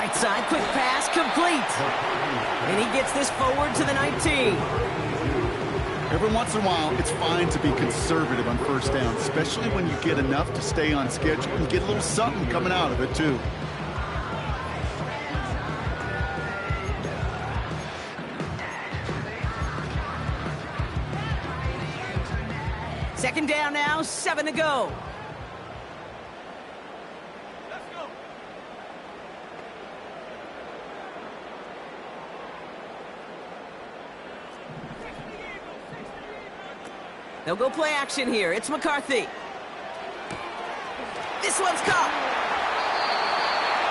Right side, quick pass, complete. And he gets this forward to the 19. Every once in a while, it's fine to be conservative on first down, especially when you get enough to stay on schedule and get a little something coming out of it, too. Second down now, 7 to go. They'll go play action here. It's McCarthy. This one's caught.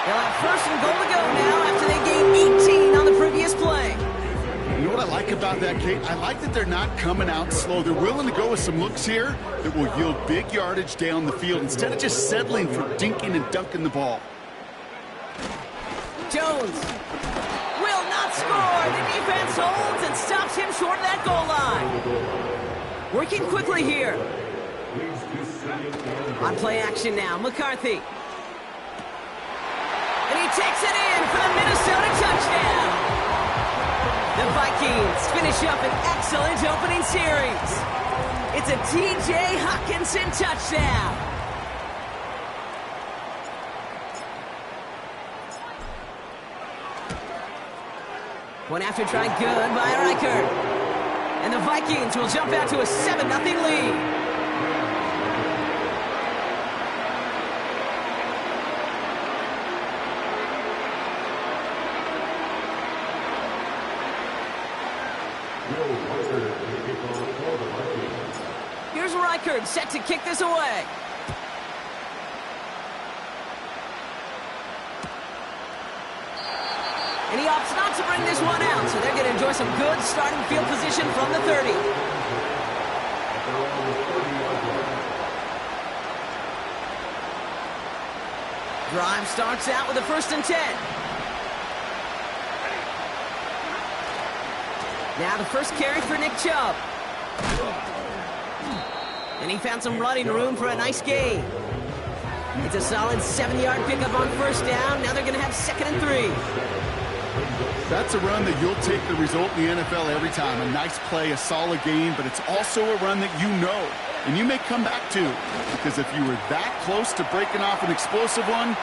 They'll have first and goal to go now after they gained 18 on the previous play. You know what I like about that, Kate? I like that they're not coming out slow. They're willing to go with some looks here that will yield big yardage down the field instead of just settling for dinking and dunking the ball. Jones will not score. The defense holds and stops him short of that goal line. Working quickly here. On play action now, McCarthy. And he takes it in for the Minnesota touchdown. The Vikings finish up an excellent opening series. It's a T.J. Hockenson touchdown. One after try, good by Reichert. And the Vikings will jump out to a 7-0 lead. Here's Reichert set to kick this away. And he opts not to bring this one out, so they're going to enjoy some good starting field position from the 30. Drive starts out with a 1st and 10. Now the first carry for Nick Chubb. And he found some running room for a nice gain. It's a solid 7-yard pickup on first down. Now they're going to have 2nd and 3. That's a run that you'll take the result in the NFL every time. A nice play, a solid gain, but it's also a run that you know, and you may come back to, because if you were that close to breaking off an explosive one,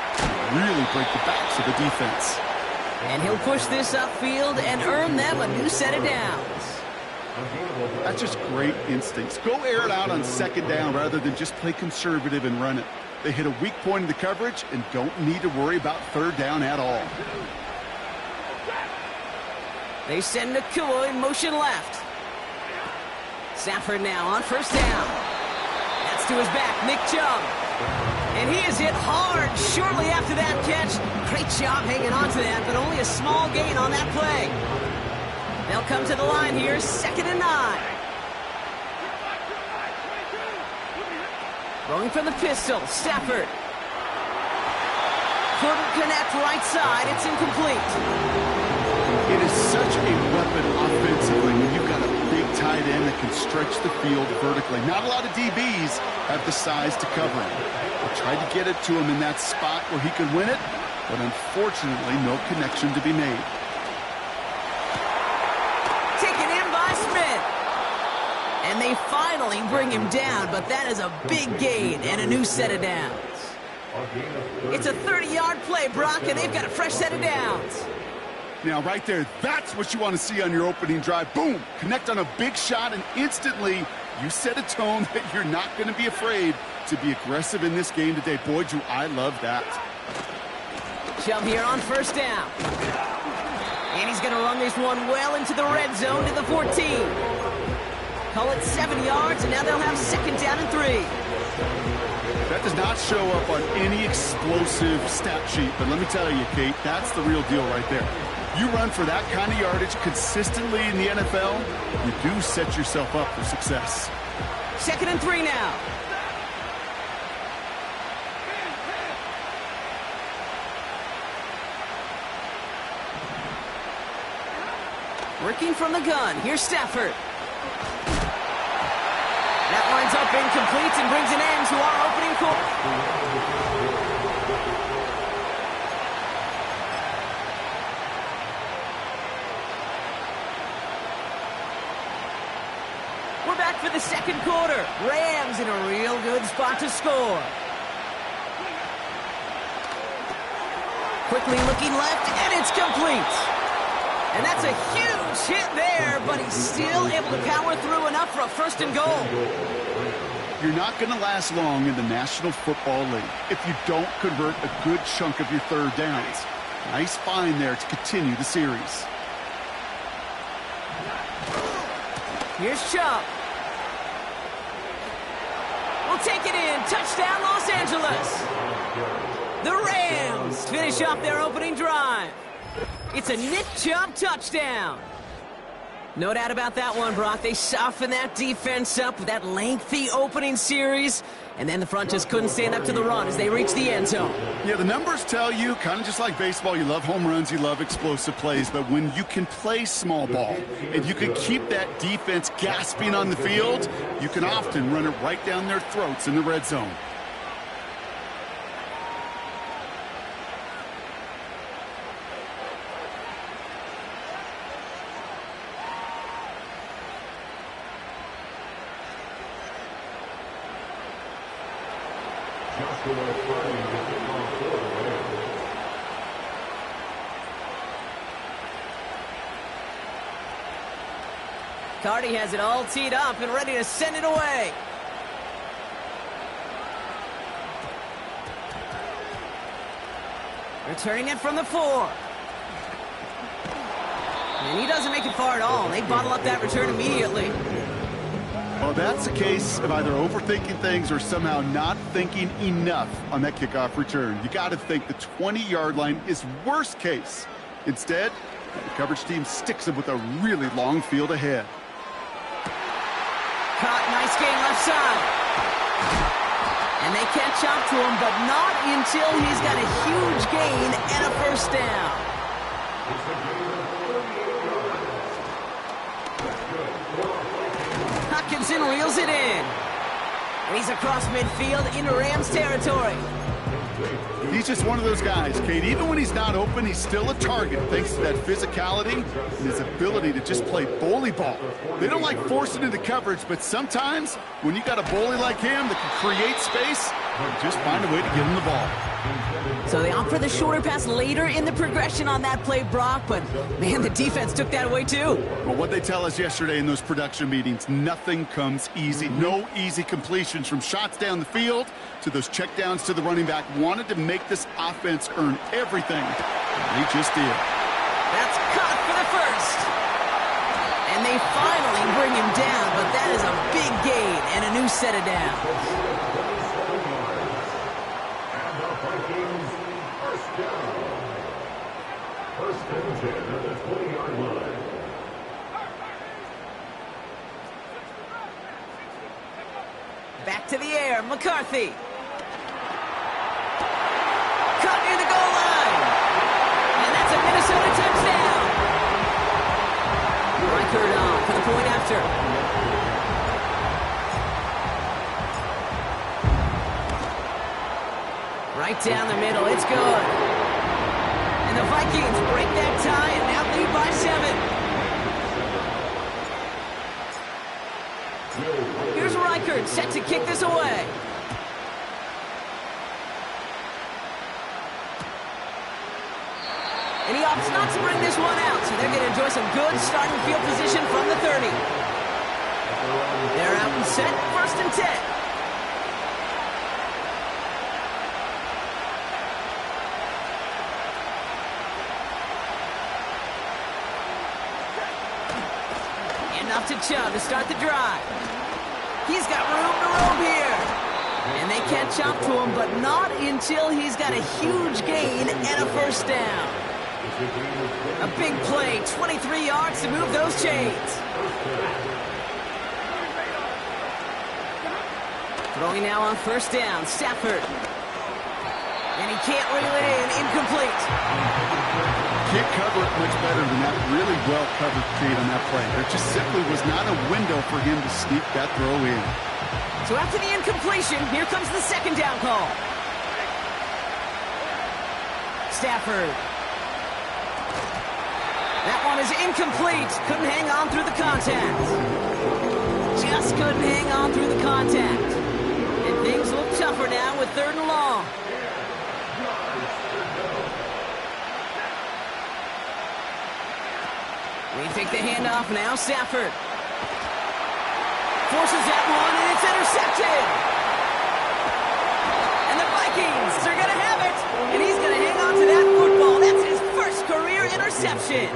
really break the backs of the defense. And he'll push this upfield and earn them a new set of downs. That's just great instincts. Go air it out on 2nd down rather than just play conservative and run it. They hit a weak point in the coverage and don't need to worry about 3rd down at all. They send Nakua in motion left. Stafford now on first down. That's to his back, Nick Chubb. And he is hit hard shortly after that catch. Great job hanging on to that, but only a small gain on that play. They'll come to the line here, 2nd and 9. Going for the pistol, Stafford. Couldn't connect right side, it's incomplete. It is such a weapon offensively when you've got a big tight end that can stretch the field vertically. Not a lot of DBs have the size to cover him. They tried to get it to him in that spot where he could win it, but unfortunately no connection to be made. Taken in by Smith. And they finally bring him down, but that is a big gain and a new set of downs. It's a 30-yard play, Brock, and they've got a fresh set of downs. Now, right there, that's what you want to see on your opening drive. Boom! Connect on a big shot, and instantly you set a tone that you're not going to be afraid to be aggressive in this game today. Boy, do I love that. Chubb here on first down. And he's going to run this one well into the red zone to the 14. Call it 7 yards, and now they'll have 2nd down and 3. That does not show up on any explosive stat sheet, but let me tell you, Kate, that's the real deal right there. You run for that kind of yardage consistently in the NFL, you do set yourself up for success. 2nd and 3 now. Working from the gun. Here's Stafford. That lines up incomplete and brings an end to our opening quarter. We're back for the second quarter. Rams in a real good spot to score. Quickly looking left, and it's complete. And that's a huge hit there, but he's still able to power through enough for a first and goal. You're not going to last long in the National Football League if you don't convert a good chunk of your third downs. Nice find there to continue the series. Here's Chubb. We'll take it in. Touchdown, Los Angeles. The Rams finish off their opening drive. It's a Nick Chubb touchdown. No doubt about that one, Brock. They softened that defense up with that lengthy opening series, and then the front just couldn't stand up to the run as they reached the end zone. Yeah, the numbers tell you, kind of just like baseball, you love home runs, you love explosive plays, but when you can play small ball and you can keep that defense gasping on the field, you can often run it right down their throats in the red zone. Cardi has it all teed up and ready to send it away. Returning it from the 4. And he doesn't make it far at all. They bottle up that return immediately. Well, that's a case of either overthinking things or somehow not thinking enough on that kickoff return. You got to think the 20-yard line is worst case. Instead, the coverage team sticks him with a really long field ahead. Caught, nice gain left side. And they catch up to him, but not until he's got a huge gain and a first down. Hutchinson reels it in. And he's across midfield into Rams territory. He's just one of those guys, Kate. Even when he's not open, he's still a target thanks to that physicality and his ability to just play bully ball. They don't like forcing into coverage, but sometimes when you got a bully like him that can create space, just find a way to get him the ball. So they opt for the shorter pass later in the progression on that play, Brock, but man, the defense took that away too. Well, what they tell us yesterday in those production meetings, nothing comes easy. No easy completions from shots down the field to those checkdowns to the running back. Wanted to make this offense earn everything. They just did. That's caught for the first. And they finally bring him down, but that is a big gain and a new set of downs. Back to the air, McCarthy. Cut near the goal line. And that's a Minnesota touchdown. Reichert on for the point after. Right down the middle, it's good. And the Vikings break that tie and now lead by 7. Here's Reichert set to kick this away. And he opts not to bring this one out, so they're going to enjoy some good starting field position from the 30. They're out and set, 1st and 10. Enough to Chubb to start the drive. He's got room to roam here. And they catch up to him, but not until he's got a huge gain and a first down. A big play, 23 yards to move those chains. Throwing now on 1st down, Stafford. And he can't reel it in, incomplete. Can't cover it much better than that. Really well covered, Kate, on that play. There just simply was not a window for him to sneak that throw in. So after the incompletion, here comes the 2nd down call. Stafford. That one is incomplete. Couldn't hang on through the contact. just couldn't hang on through the contact. And things look tougher now with 3rd and long. We take the handoff now. Stafford forces that one, and it's intercepted. And the Vikings are going to have it. And he's going to hang on to that football. That's his first career interception.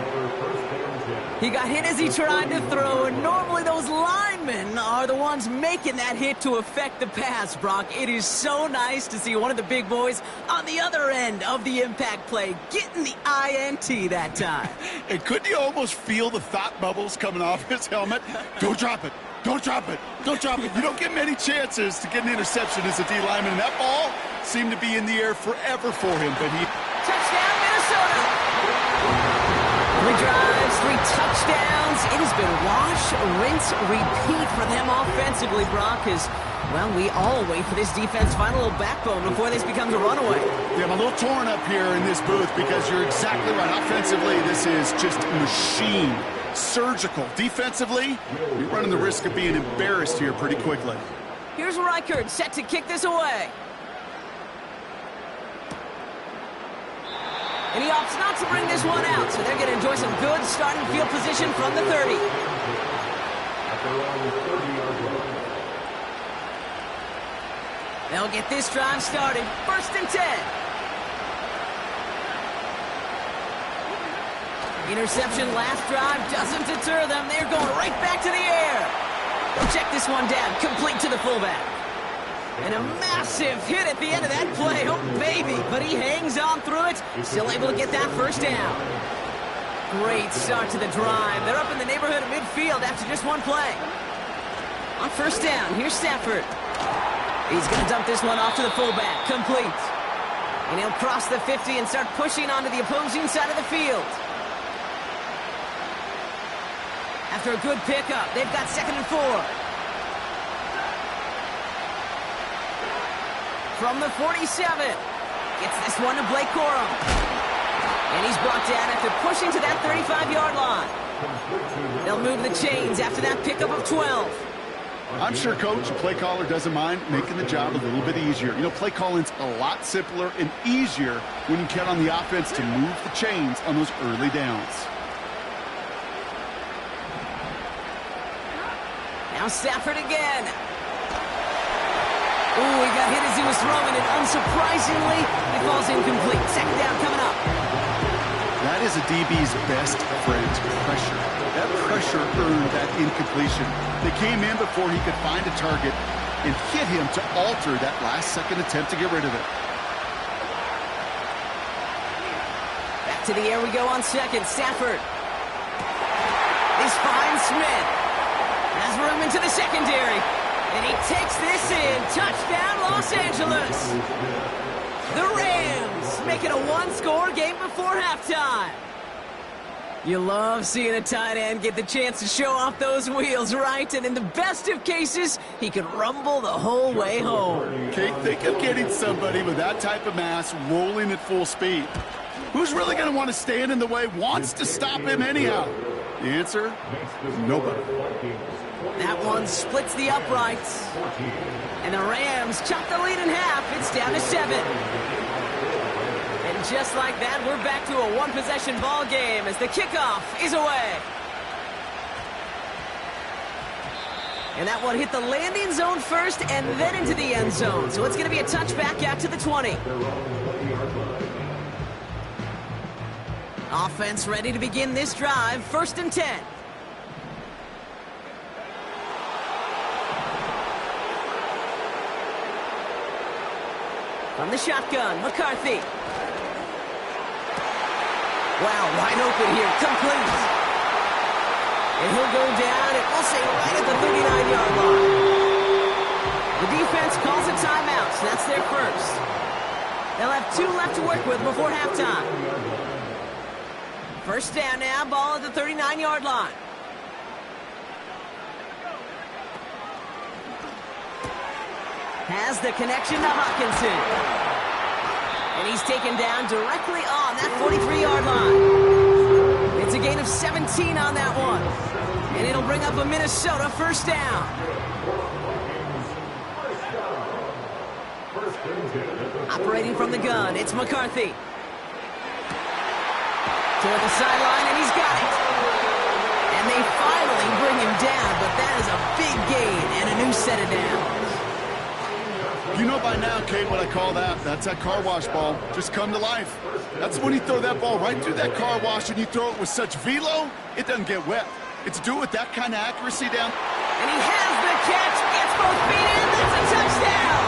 He got hit as he tried to throw, and normally those linemen are the ones making that hit to affect the pass, Brock. It is so nice to see one of the big boys on the other end of the impact play getting the INT that time. And couldn't you almost feel the thought bubbles coming off his helmet? Don't drop it. Don't drop it. Don't drop it. You don't get many chances to get an interception as a D lineman, and that ball seemed to be in the air forever for him, but he... Touchdown, Minnesota! 3 drives, 3 touchdowns. It has been wash, rinse, repeat for them offensively, Brock, as, well, we all wait for this defense to find a little backbone before this becomes a runaway. Yeah, I'm a little torn up here in this booth because you're exactly right. Offensively, this is just machine. Surgical. Defensively, you're running the risk of being embarrassed here pretty quickly. Here's Reichard set to kick this away. And he opts not to bring this one out, so they're going to enjoy some good starting field position from the 30. They'll get this drive started. 1st and 10. Interception last drive doesn't deter them. They're going right back to the air. They'll check this one down, complete to the fullback. And a massive hit at the end of that play. Oh, baby. But he hangs on through it. Still able to get that 1st down. Great start to the drive. They're up in the neighborhood of midfield after just one play. On 1st down, here's Stafford. He's going to dump this one off to the fullback. Complete. And he'll cross the 50 and start pushing onto the opposing side of the field. After a good pickup, they've got 2nd and 4. From the 47, gets this one to Blake Corum. And he's brought down after pushing to that 35-yard line. They'll move the chains after that pickup of 12. I'm sure Coach, the play caller, doesn't mind making the job a little bit easier. You know, play calling's a lot simpler and easier when you count on the offense to move the chains on those early downs. Now Stafford again. Ooh, he got hit as he was throwing it. Unsurprisingly, it falls incomplete. 2nd down coming up. That is a DB's best friend, pressure. That pressure earned that incompletion. They came in before he could find a target and hit him to alter that last-second attempt to get rid of it. Back to the air we go on 2nd. Stafford. He's finds Smith. Has room into the secondary. And he takes this in. Touchdown, Los Angeles. The Rams make it a 1-score game before halftime. You love seeing a tight end get the chance to show off those wheels, right? And in the best of cases, he can rumble the whole way home. Okay, think of getting somebody with that type of mass rolling at full speed. Who's really going to want to stand in the way, wants to stop him anyhow? The answer? Nobody. That one splits the uprights. And the Rams chop the lead in half. It's down to 7. And just like that, we're back to a 1-possession ball game as the kickoff is away. And that one hit the landing zone first and then into the end zone. So it's going to be a touchback out to the 20. Offense ready to begin this drive. 1st and 10. From the shotgun, McCarthy. Wow, wide open here, complete. And he'll go down, and we'll say right at the 39-yard line. The defense calls a timeout, so that's their first. They'll have 2 left to work with before halftime. 1st down now, ball at the 39-yard line. Has the connection to Hawkinson. And he's taken down directly on that 43-yard line. It's a a gain of 17 on that one. And it'll bring up a Minnesota first down. Operating from the gun, it's McCarthy. Toward the sideline, and he's got it. And they finally bring him down, but that is a big gain and a new set of downs. You know by now, Kate, what I call that. That's that car wash ball. Just come to life. That's when you throw that ball right through that car wash and you throw it with such velo, it doesn't get wet. It's do it with that kind of accuracy down. And he has the catch, gets both feet in, that's a touchdown!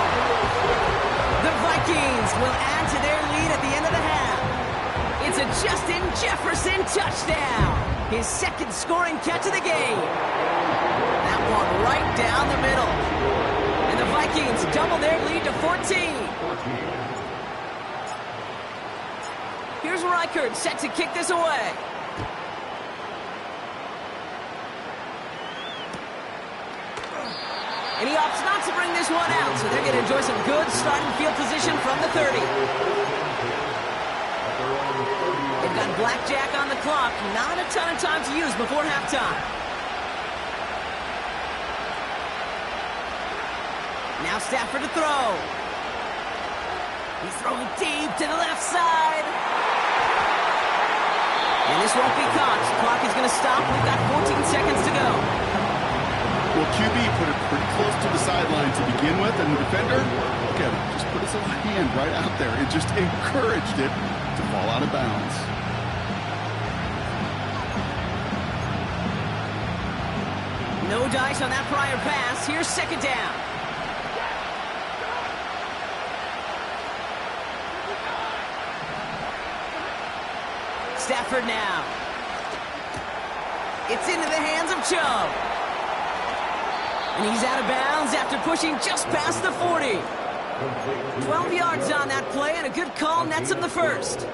The Vikings will add to their lead at the end of the half. It's a Justin Jefferson touchdown. His second scoring catch of the game. That one right down the middle. And the Vikings double their lead to 14. Here's Reichert set to kick this away. And he opts not to bring this one out, so they're going to enjoy some good starting field position from the 30. They've got blackjack on the clock. Not a ton of time to use before halftime. Now Stafford to throw. He's throwing deep to the left side. And this won't be caught. The clock is going to stop. We've got 14 seconds to go. Well, QB put it pretty close to the sideline to begin with, and the defender, look at him, just put his little hand right out there. It just encouraged it to fall out of bounds. No dice on that prior pass. Here's second down. Stafford now. It's into the hands of Chubb. And he's out of bounds after pushing just past the 40. 12 yards on that play, and a good call nets him the first.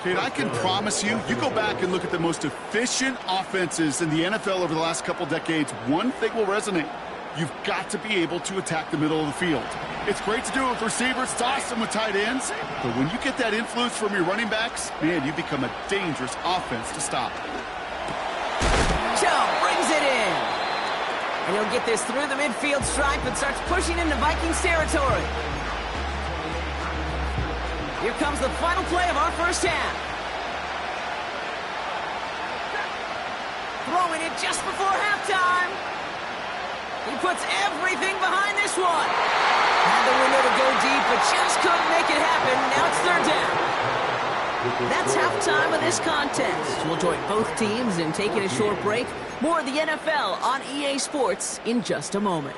Kate, I can promise you, you go back and look at the most efficient offenses in the NFL over the last couple decades, one thing will resonate. You've got to be able to attack the middle of the field. It's great to do it with receivers. It's awesome with tight ends. But when you get that influence from your running backs, man, you become a dangerous offense to stop. Chubb brings it in. And he'll get this through the midfield stripe and starts pushing into Vikings territory. Here comes the final play of our first half. Throwing it just before halftime. He puts everything behind this one. Had the window to go deep, but just couldn't make it happen. Now it's third down. That's halftime of this contest. We'll join both teams in taking a short break. More of the NFL on EA Sports in just a moment.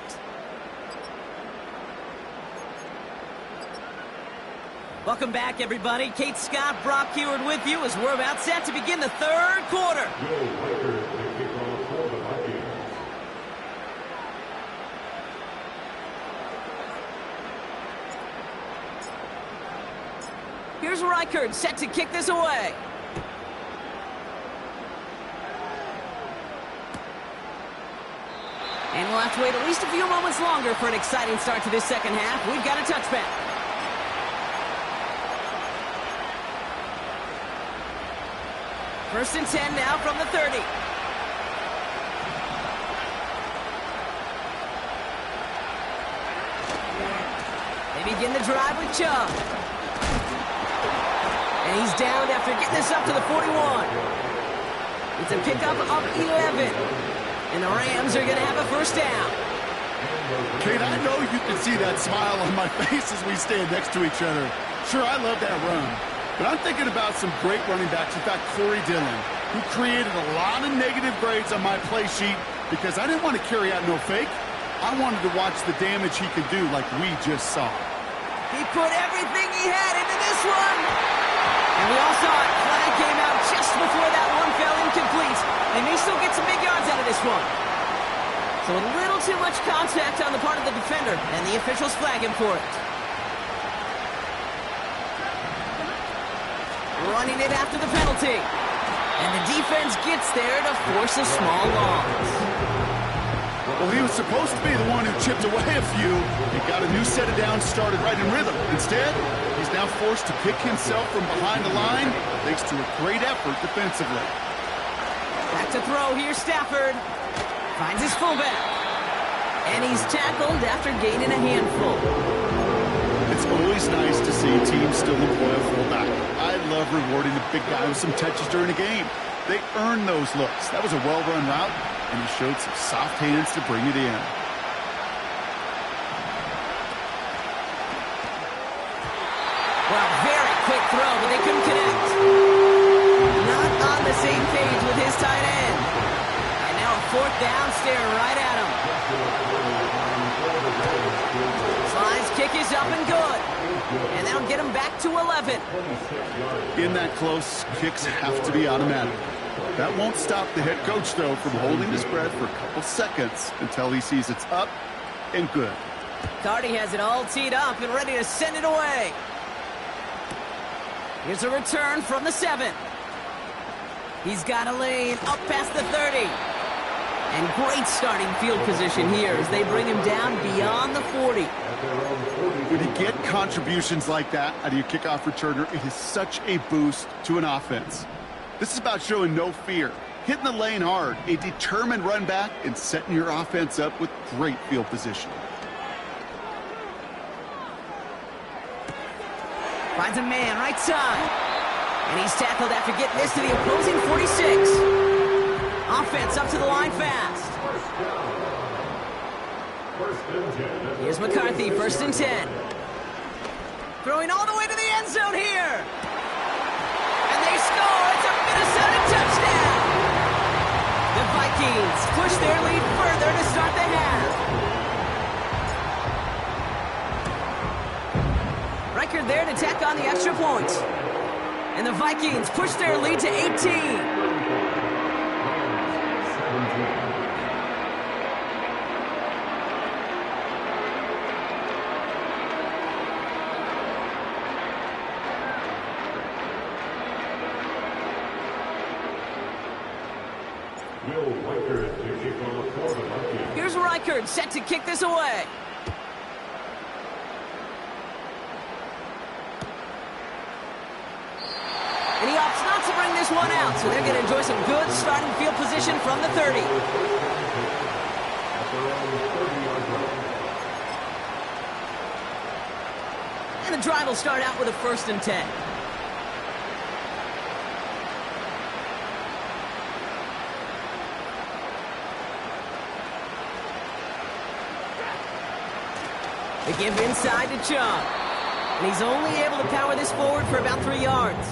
Welcome back, everybody. Kate Scott, Brock Heward with you as we're about set to begin the third quarter. Here's Reichert set to kick this away. And we'll have to wait at least a few moments longer for an exciting start to this second half. We've got a touchback. First and 10 now from the 30. They begin the drive with Chubb. And he's down after getting this up to the 41. It's a pickup of 11. And the Rams are going to have a first down. Kate, I know you can see that smile on my face as we stand next to each other. Sure, I love that run. But I'm thinking about some great running backs. We've got Corey Dillon, who created a lot of negative grades on my play sheet because I didn't want to carry out no fake. I wanted to watch the damage he could do like we just saw. He put everything he had into this one. And we all saw it. Flag came out just before that one fell incomplete. They may still get some big yards out of this one. So a little too much contact on the part of the defender, and the officials flag him for it. Running it after the penalty. And the defense gets there to force a small loss. Well, he was supposed to be the one who chipped away a few and got a new set of downs started right in rhythm. Instead, he's now forced to pick himself from behind the line thanks to a great effort defensively. Back to throw here, Stafford. Finds his fullback. And he's tackled after gaining a handful. It's always nice to see teams still employ a fullback. I love rewarding the big guy with some touches during a game. They earn those looks. That was a well-run route, and he showed some soft hands to bring it in. Well, very quick throw, but they couldn't connect. Not on the same page with his tight end. And now a fourth down, staring right at him. Slide's kick is up and good. And that'll get him back to 11. In that close, kicks have to be automatic. That won't stop the head coach, though, from holding his breath for a couple seconds until he sees it's up and good. Cardi has it all teed up and ready to send it away. Here's a return from the 7. He's got a lane up past the 30. And great starting field position here as they bring him down beyond the 40. When you get contributions like that out of your kickoff returner, it is such a boost to an offense. This is about showing no fear, hitting the lane hard, a determined run back, and setting your offense up with great field position. Finds a man right side. And he's tackled after getting this to the opposing 46. Offense up to the line fast. Here's McCarthy, 1st and 10. Throwing all the way to the end zone here. And they score. It's a Minnesota touchdown. The Vikings push their lead further to start the half. Record there to tack on the extra point. And the Vikings push their lead to 18. Here's Reichard set to kick this away. And he opts not to bring this one out, so they're going to enjoy some good starting field position from the 30. And the drive will start out with a 1st and 10. They give inside to Chubb. And he's only able to power this forward for about 3 yards.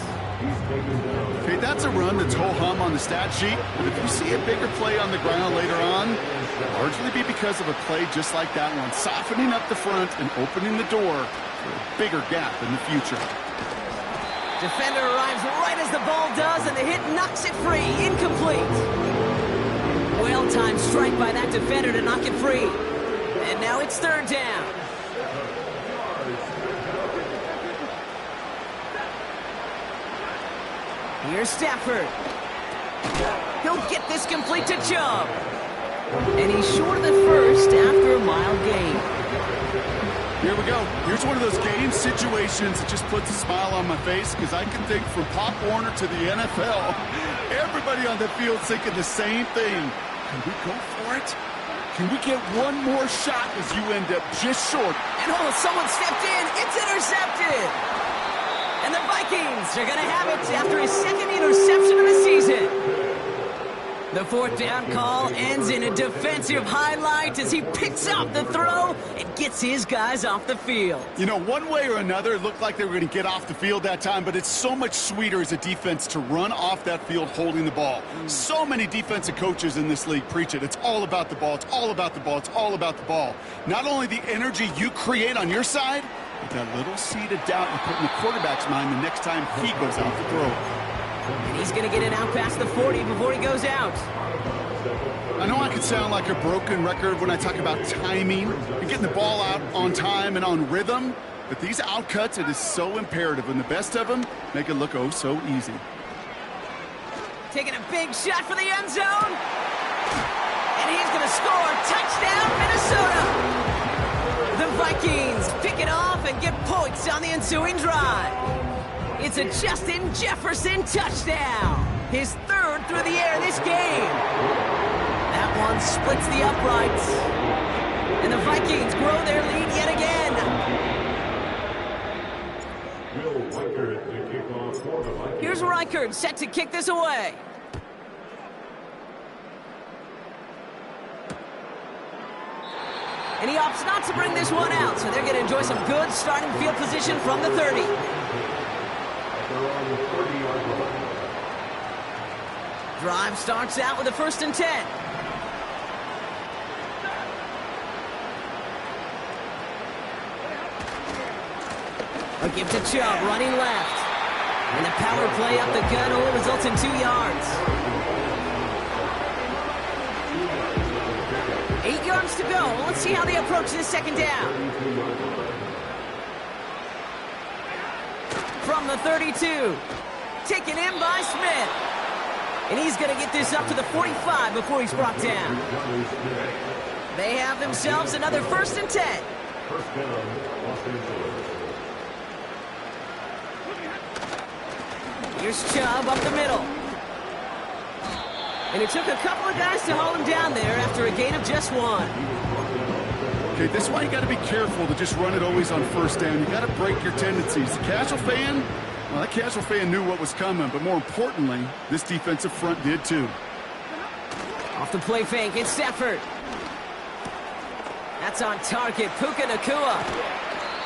Okay, that's a run that's ho-hum on the stat sheet, but if you see a bigger play on the ground later on, it'll largely be because of a play just like that one, softening up the front and opening the door for a bigger gap in the future. Defender arrives right as the ball does, and the hit knocks it free. Incomplete. Well-timed strike by that defender to knock it free. And now it's 3rd down. Here's Stafford. He'll get this complete to Chubb. And he's short of the first after a mile gain. Here we go. Here's one of those game situations that just puts a smile on my face because I can think from Pop Warner to the NFL. Everybody on the field thinking the same thing. Can we go for it? Can we get one more shot as you end up just short? And someone stepped in. It's intercepted. And the Vikings are going to have it after his 2nd interception of the season. The 4th down call ends in a defensive highlight as he picks up the throw and gets his guys off the field. You know, one way or another, it looked like they were going to get off the field that time, but it's so much sweeter as a defense to run off that field holding the ball. So many defensive coaches in this league preach it. It's all about the ball. It's all about the ball. It's all about the ball. Not only the energy you create on your side, but that little seed of doubt you put in the quarterback's mind the next time he goes out to throw. And he's going to get it out past the 40 before he goes out. I know I can sound like a broken record when I talk about timing and getting the ball out on time and on rhythm, but these outcuts, it is so imperative, and the best of them make it look oh so easy. Taking a big shot for the end zone. And he's going to score. Touchdown, Minnesota. The Vikings pick it off and get points on the ensuing drive. It's a Justin Jefferson touchdown. His 3rd through the air this game. That one splits the uprights. And the Vikings grow their lead yet again. Here's Reichard set to kick this away. And he opts not to bring this one out, so they're going to enjoy some good starting field position from the 30. Drive starts out with a 1st and 10. A give to Chubb, running left. And the power play up the gun only results in 2 yards. 8 yards to go. Let's see how they approach this 2nd down. From the 32. Taken in by Smith. And he's going to get this up to the 45 before he's brought down. They have themselves another 1st and 10. Here's Chubb up the middle. And it took a couple of guys to hold him down there after a gain of just 1. Okay, this is why you got to be careful to just run it always on 1st down. You got to break your tendencies. The casual fan, well, that casual fan knew what was coming, but more importantly, this defensive front did too. Off the play fake, it's Stafford. That's on target, Puka Nacua.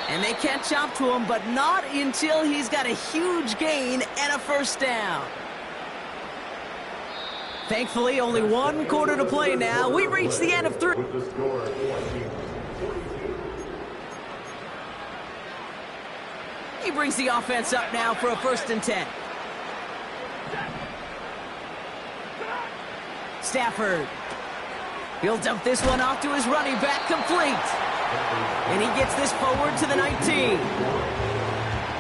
And they catch up to him, but not until he's got a huge gain and a 1st down. Thankfully, only 1 quarter to play now. We reach the end of 3. He brings the offense up now for a 1st and 10. Stafford. He'll dump this one off to his running back, complete. And he gets this forward to the 19.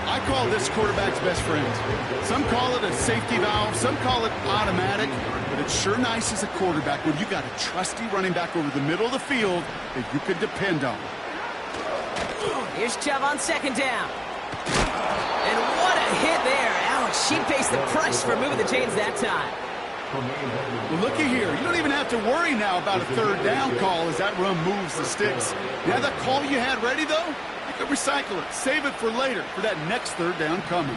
I call this quarterback's best friend. Some call it a safety valve, some call it automatic, but it's sure nice as a quarterback when you got a trusty running back over the middle of the field that you can depend on. Here's Chubb on 2nd down. And what a hit there. Ouch, she faced the price for moving the chains that time. Well, looky here. You don't even have to worry now about a 3rd down call as that run moves the sticks. You have that call you had ready, though? You can recycle it. Save it for later, for that next 3rd down coming.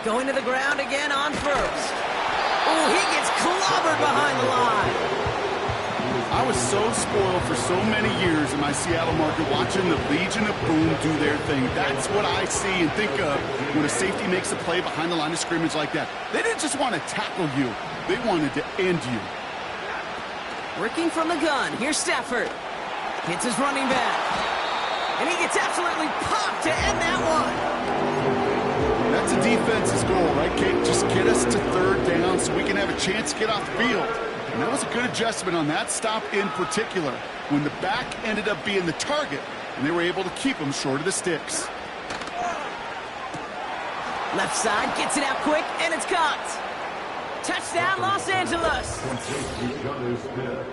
Going to the ground again on 1st. Oh, he gets clobbered behind the line. I was so spoiled for so many years in my Seattle market watching the Legion of Boom do their thing. That's what I see and think of when a safety makes a play behind the line of scrimmage like that. They didn't just want to tackle you. They wanted to end you. Working from the gun. Here's Stafford. Hits his running back. And he gets absolutely popped to end that one. That's a defense's goal, right, Kate? Just get us to 3rd down so we can have a chance to get off the field. And that was a good adjustment on that stop in particular, when the back ended up being the target, and they were able to keep him short of the sticks. Left side, gets it out quick, and it's caught. Touchdown, Los Angeles.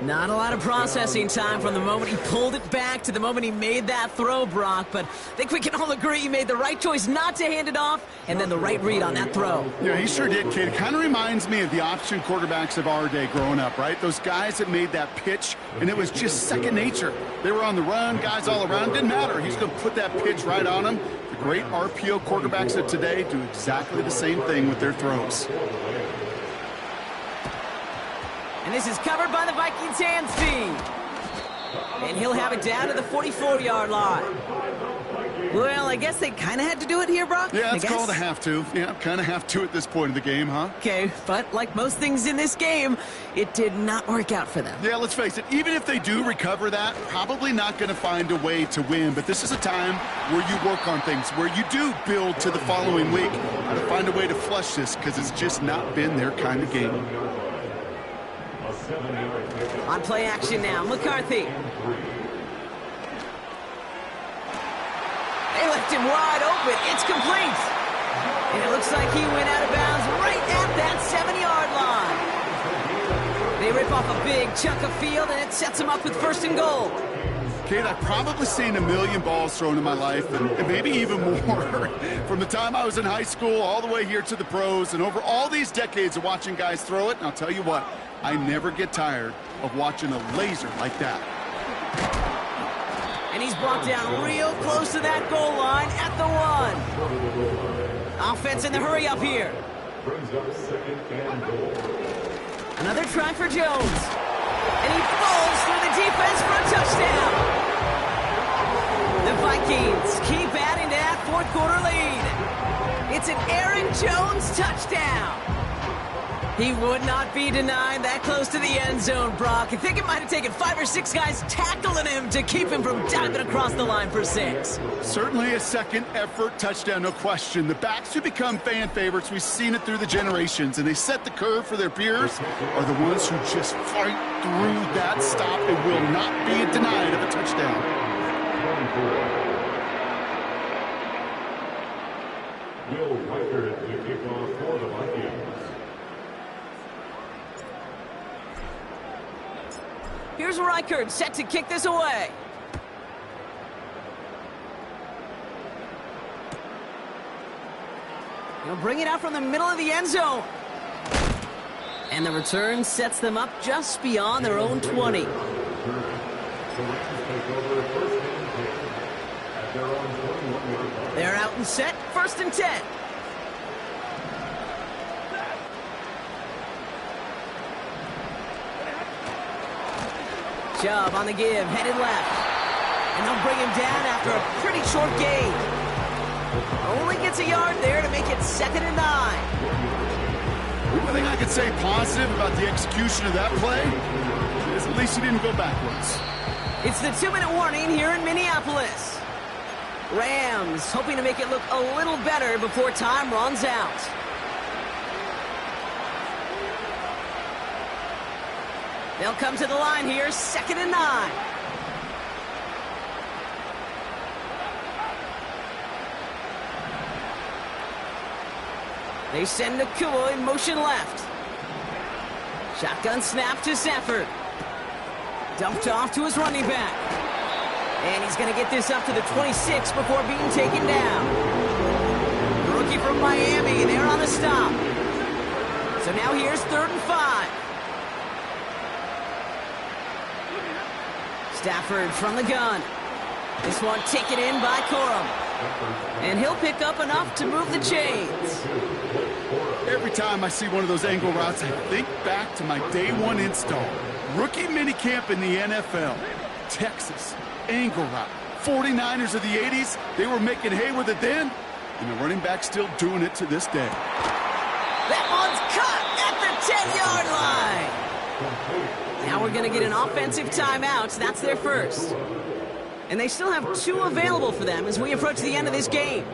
Not a lot of processing time from the moment he pulled it back to the moment he made that throw, Brock, but I think we can all agree he made the right choice not to hand it off, and then the right read on that throw. Yeah, he sure did, kid. It kind of reminds me of the option quarterbacks of our day growing up, right? Those guys that made that pitch, and it was just second nature. They were on the run, guys all around. Didn't matter. He's going to put that pitch right on them. The great RPO quarterbacks of today do exactly the same thing with their throws. And this is covered by the Vikings hands team. And he'll have it down to the 44-yard line. Well, I guess they kind of had to do it here, Brock. Yeah, it's called a have to. Yeah, kind of have to at this point of the game, huh? Okay, but like most things in this game, it did not work out for them. Yeah, let's face it. Even if they do recover that, probably not going to find a way to win. But this is a time where you work on things, where you do build to the following week. How to find a way to flush this, because it's just not been their kind of game. On play action now, McCarthy. They left him wide open. It's complete. And it looks like he went out of bounds right at that 7-yard line. They rip off a big chunk of field, and it sets him up with 1st and goal. Kate, I've probably seen a million balls thrown in my life, and maybe even more. From the time I was in high school all the way here to the pros, and over all these decades of watching guys throw it, and I'll tell you what, I never get tired of watching a laser like that. And he's brought down real close to that goal line at the 1. Offense in the hurry up here. Another try for Jones. And he falls through the defense for a touchdown. The Vikings keep adding to that fourth quarter lead. It's an Aaron Jones touchdown. He would not be denied that close to the end zone, Brock. I think it might have taken 5 or 6 guys tackling him to keep him from diving across the line for 6. Certainly a second effort touchdown, no question. The backs who become fan favorites, we've seen it through the generations, and they set the curve for their peers, are the ones who just fight through that stop and will not be denied of a touchdown. Will Reichert to kick off for the Vikings. Here's Reichert set to kick this away. He'll bring it out from the middle of the end zone. And the return sets them up just beyond their own 20. They're out and set, 1st and 10. Chubb on the give, headed left. And they'll bring him down after a pretty short gain. Only gets a yard there to make it 2nd and 9. One thing I could say positive about the execution of that play is at least he didn't go backwards. It's the 2-minute warning here in Minneapolis. Rams hoping to make it look a little better before time runs out. They'll come to the line here, 2nd and 9. They send Nakua in motion left. Shotgun snap to Stafford. Dumped off to his running back. And he's going to get this up to the 26 before being taken down. The rookie from Miami, they're on the stop. So now here's 3rd and 5. Stafford from the gun. This one taken in by Corum. And he'll pick up enough to move the chains. Every time I see one of those angle routes, I think back to my day 1 install. Rookie minicamp in the NFL. Texas, angle route. 49ers of the 80s, they were making hay with it then, and the running back's still doing it to this day. That one's cut at the 10-yard line. Now we're going to get an offensive timeout. That's their first. And they still have 2 available for them as we approach the end of this game.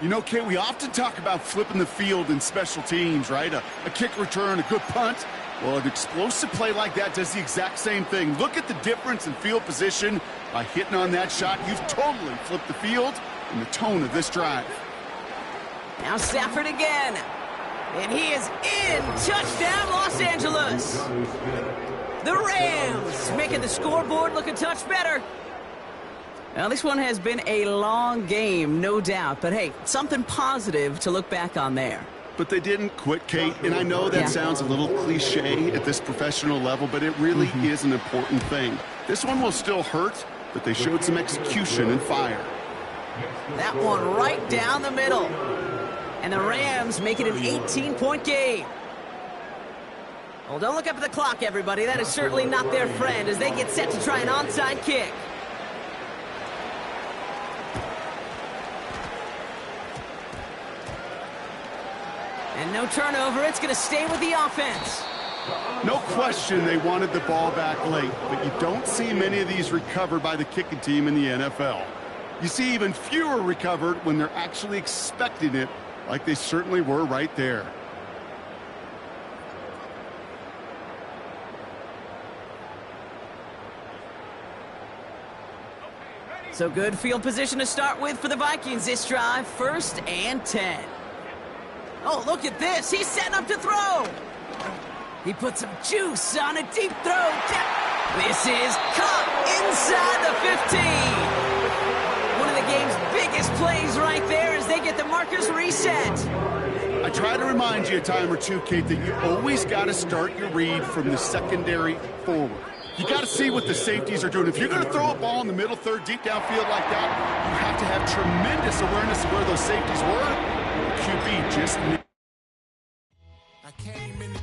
You know, Kate, we often talk about flipping the field in special teams, right? A kick return, a good punt. Well, an explosive play like that does the exact same thing. Look at the difference in field position. By hitting on that shot, you've totally flipped the field and the tone of this drive. Now Stafford again. And he is in. Touchdown, Los Angeles. The Rams making the scoreboard look a touch better. Now, this one has been a long game, no doubt. But, hey, something positive to look back on there. But they didn't quit, Kate. And I know that sounds a little cliche at this professional level, but it really is an important thing. This one will still hurt, but they showed some execution and fire. That one right down the middle. And the Rams make it an 18-point game. Well, don't look up at the clock, everybody. That is certainly not their friend as they get set to try an onside kick. And no turnover. It's going to stay with the offense. No question they wanted the ball back late, but you don't see many of these recovered by the kicking team in the NFL. You see even fewer recovered when they're actually expecting it, like they certainly were right there. So good field position to start with for the Vikings this drive. 1st and 10. Oh, look at this. He's setting up to throw. He put some juice on a deep throw. This is caught inside the 15. One of the game's biggest plays right there as they get the markers reset. I try to remind you a time or two, Kate, that you always got to start your read from the secondary forward. You got to see what the safeties are doing. If you're going to throw a ball in the middle third, deep downfield like that, you have to have tremendous awareness of where those safeties were. The QB just... I came in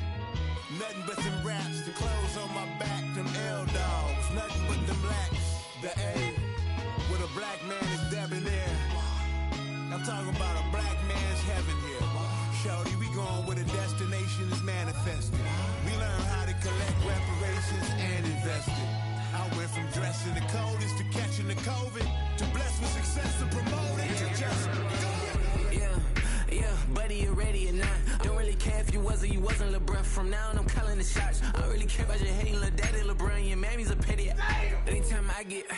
nothing but them raps, the clothes on my back, them L-dogs, nothing but them blacks. The A with a black man is debonair. I'm talking about a black man's heaven here. Shorty, we going where the destination is manifested. We learn how to collect reparations and invest it. I went from dressing the coldest to catching the COVID, to blessed with success to promote it, to just go. Yeah, buddy, you ready or not? Don't really care if you was or you wasn't LeBron. From now on, I'm calling the shots. I don't really care about your hating little daddy LeBron. Your mammy's a pity. Anytime I get